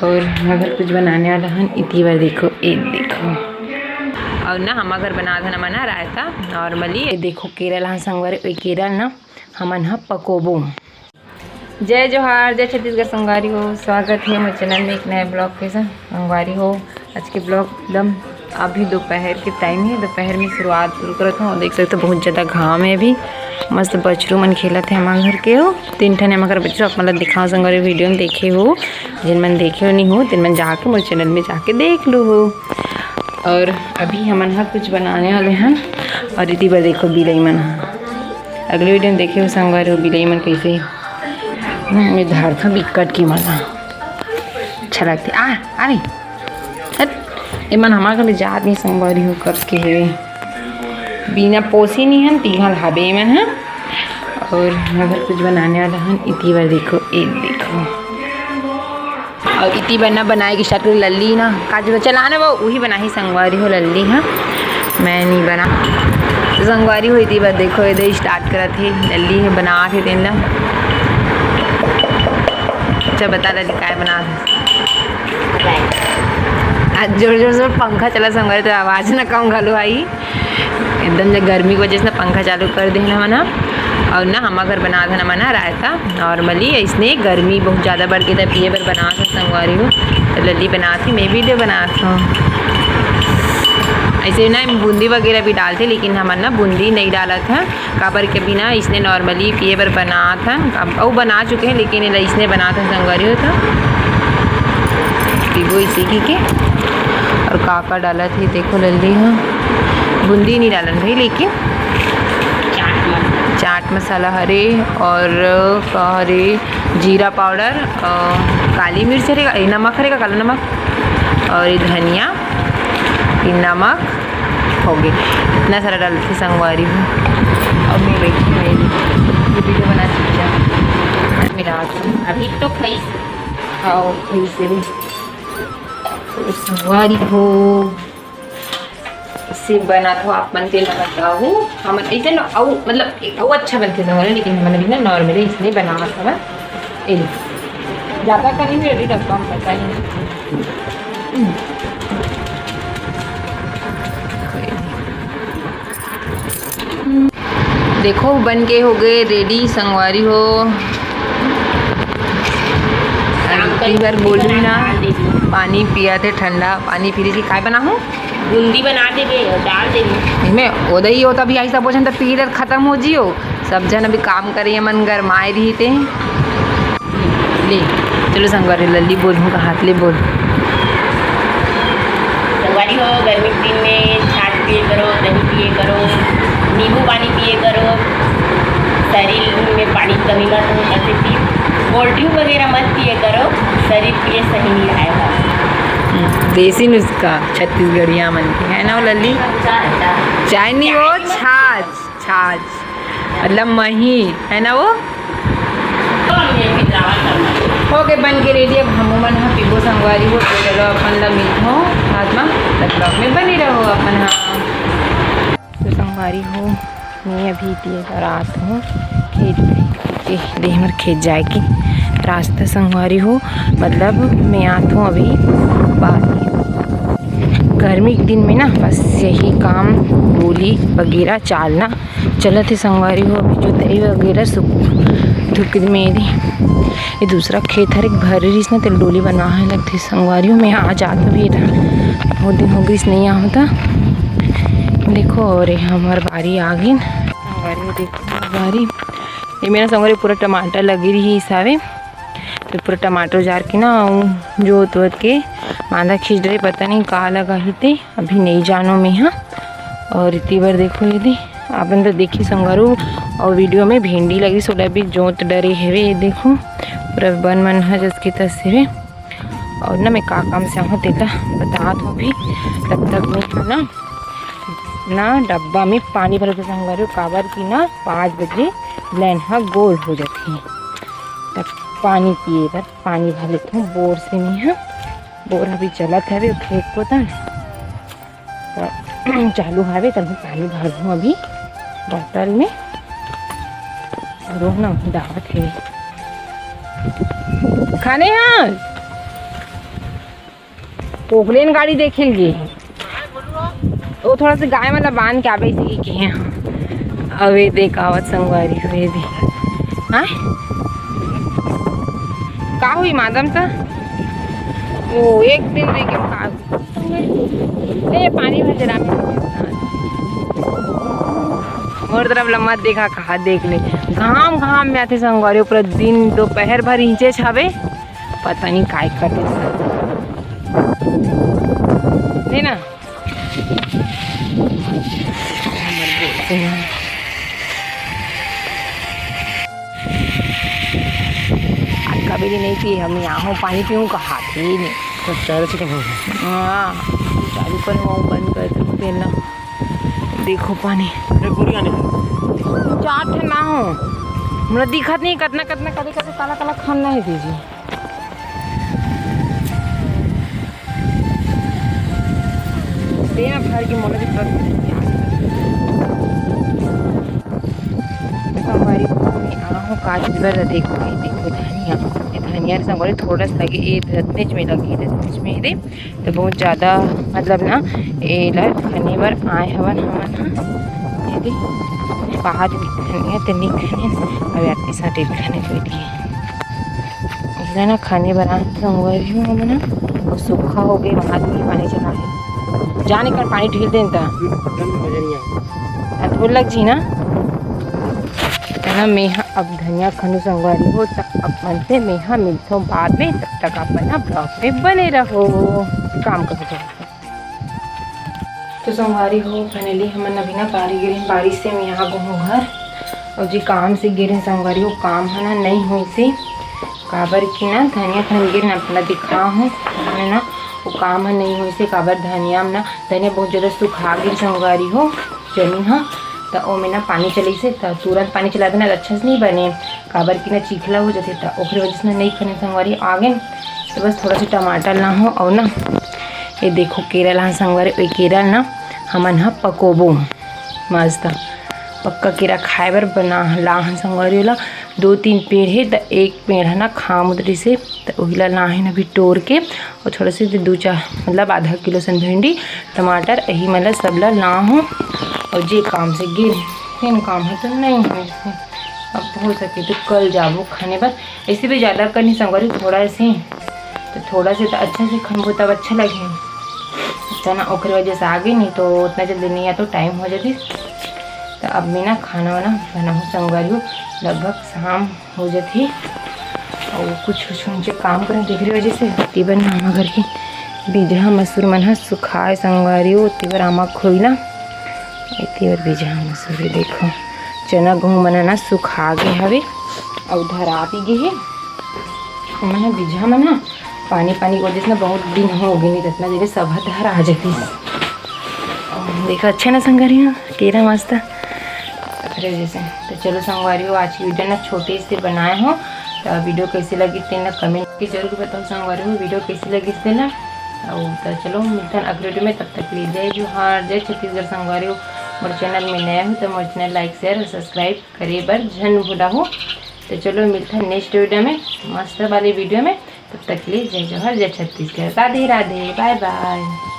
और अगर कुछ बनाने वाला हन इतनी बार देखो एक देखो। और ना हम अगर बना था ना मना रायता नॉर्मली देखो केरल हाँ संगवारी वही केरल ना हमन हाँ पकोबो। जय जोहार जय छत्तीसगढ़ संगवारी हो, स्वागत है मेरे चैनल में एक नए ब्लॉग के साथ। संगवारी हो आज के ब्लॉग एकदम अभी दोपहर के टाइम है, दोपहर में शुरुआत करता हूँ। देख सकते हो बहुत ज़्यादा घाम है अभी। मस्त बछरू मन खेलत है हमारे घर के हो 3 ठन हमारे बच्चों आप मतलब दिखाओ संगवारी वीडियो में देखे हो, जिन मन देखे हो नहीं हो तिन मन जाके मेरे चैनल में जाके देख लो हो। और अभी हमन हाँ कुछ बनाने वाले हैं और इतनी बार देखो बिलई मन अगले वीडियो में देखे हो संगवारी हो बिलई मन कैसे मैं धार था बिकट की मजा अच्छा लगती अरे ये मन हमारे घर जात नहीं संगवारी हो करके है बिना पोसी नहीं है तीघा ढाबे में है। और अगर कुछ बनाने वाला है इतनी बार देखो एक देखो। और इतनी बार ना बनाए की स्टार्ट कर लल्ली ना काजू चलाना वो वही बना ही संगवारी हो लल्ली हाँ मैं नहीं बना तो संगवारी हो इतनी बार देखो इधर स्टार्ट करा थे लल्ली है बना थे दिन ला। अच्छा बता लल्ली क्या बना आज जोर जोर से पंखा चला संगवारी तो आवाज़ ना कम घालो आई एकदम जब गर्मी की वजह से पंखा चालू कर देना मना। और ना हम अगर बना था ना मना रायता नॉर्मली इसने गर्मी बहुत ज़्यादा बढ़ गई था पिए पर बना था संगवारी हो तो लल्ली बना थी मैं भी दे बना था। ऐसे ना बूंदी वगैरह भी डालते लेकिन हमारे ना बूंदी नहीं डाला था काबर के भी ना इसने नॉर्मली पिए पर बना था और बना चुके हैं लेकिन इसने बना था संगवारी हो था वो इसी की के। और काका डाला थी देखो लल्ली हाँ बूंदी नहीं डालन भाई लेकिन चाट मसाला हरे और हरे जीरा पाउडर काली मिर्च रहेगा नमक रहेगा काला नमक और धनिया नमक हो गए इतना सारा डालती संगवारी हूँ। और मैं बैठी मैं वीडियो बना चुकी मेरा अभी तो खाई खाओ खाई से भी तो संगवारी हो से बना था आप बनते ना बताओ हम ऐसे ना और मतलब वो अच्छा बनते थे लेकिन हमने भी ना नॉर्मली इसलिए बना था ज़्यादा का नहीं रेडी डब्बा हम पता ही देखो बन के हो गए रेडी संगवारी हो। कई बार बोल रही ना पानी पिया थे ठंडा पानी पी रही थी काय बना हूँ बूंदी बना देंगे डाल देंगे इसमें उदय ही होता अभी ऐसा बोझन तो पीरियड खत्म हो जियो सब जन अभी काम करिए मन गरमाए रही थे ले चलो संगवारी लल्ली बोल का हाथ ले बोल। संगवारी हो गर्मी के दिन में छाछ पिए करो दही पिए करो नींबू पानी पिए करो शरीर में पानी कमी मत हो ऐसे पी कोल्ड ड्रिंक वगैरह मत पिए करो शरीर के लिए सही नहीं रहेगा। देसी नुस्खा छत्तीसगढ़िया मन की है ना वो लल्ली चाय नहीं वो छाछ छाछ मतलब मही है ना वो हो गए बन के रेडी। अब हम मन हाँ पीबो संगवारी हो तो चलो अपन ला मिल हो हाथ में ब्लॉग में बनी रहो अपन हाँ तो संगवारी हो मैं अभी दिए रात हूँ खेत देह मर खेत जाए की रास्ता संगवारी हो मतलब मैं आती हूँ अभी गर्मी के दिन में ना बस यही काम बोली वगैरह चालना चलत है संगवारी हो। अभी जो दही वगैरह धुक मेरी ये दूसरा खेत हर एक भरी रही ना तिल डोली बना है लगती संगवारी हो। मैं आ जाता भी बहुत दिन हो गई नहीं आ होता देखो। और हमारी बारी आ गई संगवारी हो देखो बारी ये मेरा संगवारी पूरा टमाटर लगी रही हिसाबे तो पूरा टमाटर जार के ना जोत वोत के मांदा खींच रहे पता नहीं कहाँ लगा ही थे अभी नहीं जानो मैं हाँ। और इतनी बार देखो यदि आपने तो देखी संगवारू और वीडियो में भिंडी लगी सोला भी जोत डरे है ये देखो पूरा बन मन है जिसकी तस्वीरें। और ना मैं का काम से आऊँ तेला बता दो अभी तब तक मैं ना डब्बा में पानी भर के संगवारू काबर की ना 5 बजे लाइन हाँ गोल हो जाती है तब पानी पिए पर पानी भर लेती हूँ बोर से नहीं है बोर अभी चला था अभी खेत को था चालू है तब पानी भर दूँ अभी बोतल में और ना दावत है खाने हाँ पोखलेन गाड़ी देखेल गे वो थोड़ा सा गाय वाला बांध के आवे इसी के हैं। अवे देख आवत संगवारी हुए दे हाँ का हुई मादम सा वो एक दिन देखे का ए पानी भर जरा और तरफ लम्बा देखा कहा देख ले घाम घाम में आते संगवारी पूरा दिन दोपहर भर इंचे छावे पता नहीं काय करते नहीं ना आज कभी नहीं थी हम यहाँ पानी पीऊँ कहा थे नहीं तो चार से कम होगा। हाँ चालू पर वो बंद कर दो पीना देखो पानी पूरी आने चाट ना हो हमरा दिखत नहीं कतना कतना कभी कभी काला काला खाना है दीजिए देना भर की मोटर की हमारी आँखों काज बिगड़ देखो देखो धनिया संगवारी थोड़ा सा लगे ये रत्नेच में लगे रत्नेच में दे तो बहुत ज़्यादा मतलब ना ये खने बार आए हवन हवन ये दे बाहर धनिया तो नहीं खाने अब आते साथ खाने बैठिए इसलिए ना खाने बार आए संगवारी हूँ हम ना और सूखा हो गए वहाँ भी पानी चला है जाने कर पानी ढील देता धूल लग जी ना ना मेहा अब धनिया खनु संगवारी हो तब अपन से मेहा मिलता बाद में तब तक अपना ब्लॉग में बने रहो काम करो तो संगवारी हो फाइनली हम अभी ना बारिश से मैं यहाँ घूमूँ घर और जी काम से गिरे संगवारी हो काम है ना नहीं हुई से काबर की ना धनिया खन गिर अपना दिखा हूँ है ना वो काम है नहीं हुई से काबर धनिया में ना धनिया बहुत ज़्यादा सुखा गिर संगवारी हो जमीन हाँ तो वो में ना पानी चले से तो तुरंत पानी चला देना अच्छा से नहीं बने काबर की ना चीखला हो जाते तो ओखरे वजह से नहीं खने संगवारी आगे तो बस थोड़ा सा टमाटर ना हो और ना ये देखो केरल हाँ संगवारी वही केरल ना हमन हाँ पकोबो मस्त पक्का केरा खाए बर बना ला हाँ संगवारी वाला 2-3 पेड़ है तो एक पेड़ है ना खाम उधरी से तो वही ला है ना अभी तोड़ के और थोड़ा से 2-4 मतलब आधा किलो सन भिंडी टमाटर यही मतलब सब ला हूँ और जे काम से गिर फिर काम है तो नहीं है अब हो सके तो कल जाबो खाने बाद ऐसे भी ज़्यादा करनी संगवारी थोड़ा से तो थोड़ा से तो अच्छा से खाबो तब अच्छा लगे अच्छा ना ओखरे वजह से आगे नहीं तो उतना जल्दी नहीं आ तो टाइम हो जाती तो अब मैं ना खाना वाना बनाऊँ संगवारी हो लगभग शाम हो जाती और कुछ उनसे काम करें देख वजह से तीबर आमा घर की बीजा मसूर मन हा सुखाए संगवारी हो तीबर आमा खोई ना तीबर बीजा मसूर देखो चना गेहूँ मन ना सुखा गए हवे और धरा भी गए है मन बीजा मन पानी पानी की वजह से ना बहुत दिन हो गए नहीं इतना देर सब धर आ जाती देखो अच्छा ना संगवारी हो केरा मस्त अरे जैसे तो चलो संगवारी हो आज की वीडियो ना छोटे से बनाए हो तो वीडियो कैसी लगी थे ना कमेंट के जरूर बताओ संगवारी हो वीडियो कैसी लगी थे ना और तो चलो मिलता है अगले वीडियो में तब तक ले जय जोहार जय छत्तीसगढ़ संगवारी हो मोर चैनल में नया हो तो मोर चैनल लाइक शेयर और सब्सक्राइब करे बर झन भूला हो तो चलो मिलता है नेक्स्ट वीडियो में मस्त वाली वीडियो में तब तक के लिए जय जोहार जय छत्तीसगढ़ राधे राधे बाय बाय।